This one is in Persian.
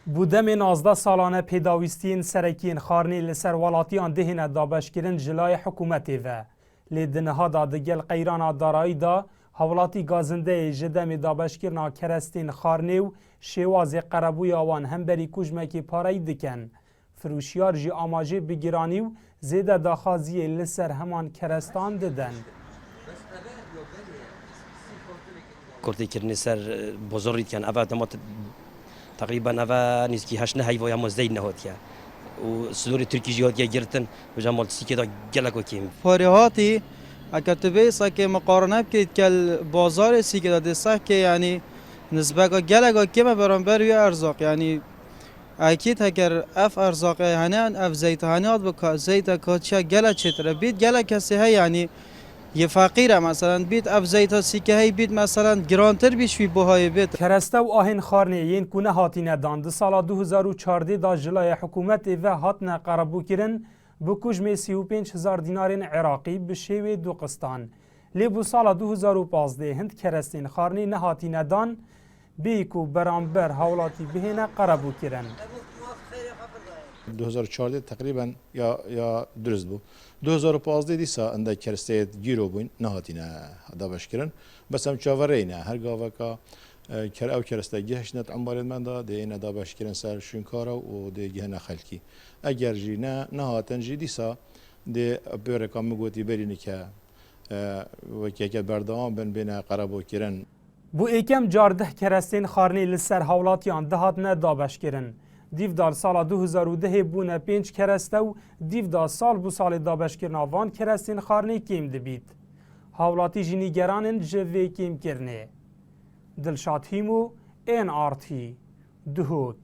بودم 19 سالانه پیداویستین سرکین خارنی لسر ولاتیان دهینه دابشکرین جلای حکومتی و لیدنها دا دگل قیران دارایی دا حولاتی گازنده جدم دابشکرنا کرستین خارنی و شوازی قربوی آوان همبری کجمکی پارایی دکن. فروشیار جی آماجه بگیرانی و زیده داخازی لسر همان کرستان ددن. کرده کرنی سر بزرگی کن اول تمات تقریبا اول نیستی هشت نه یا مزدی نهاتیه و صدور ترکی جهاتیه گرتن و جمال سیکی دا گلگو کیم. فارهاتی اگر تو بیسا که مقارنه بکید که بازار سیکی داده سه که یعنی نسبت که گلگو کیم برانبر وی ارزاق یعنی اکید اگر اف ارزاق هنان اف زیت هنات بک زیت کاتشا گل چتره بید گل کسی های یعنی یه فقیره مثلا بید اف زیت سیکه های بید مثلا گرانتر بیشوی بهای بید. کرسته و آهن خارنی این کنه هاتینه دان سال 2014 دا جلای حکومت و هاتنه قربو کرن بکوجم 35,000 دینار عراقی به شیوه دوقستان. لیبو سال 2015 هند کرستین خارنی نهاتینه دان بیکو برانبر حولاتی بهینه قربو کرن. 2014 تقریبا یا درست بود. 2015 دیسا انده کرسته گیرو بین نهاتینه دابش کرن. بس هم چاورینه هر گاوا که او کرسته گهش نت عمارت من ده اینه دابش کرن سر شنکارا و ده گهنه خلکی. اگر جی نهاتن جی دیسا ده بیاره کام مگوتی برینی که وکی که بردام بین قربو کرن. بو ایکم جارده کرستین خارنی لسر حولاتیان دهاتنه دابش کرن. دیو دال سال 2010 بونه 5 کرسته و دیو دال سال بو سال دابش کرنا وان کرستین خارنی کیم دبید. حولاتی جنیگرانن جوی کیم کرنه. دلشاد هیمو این آرتی دهوک.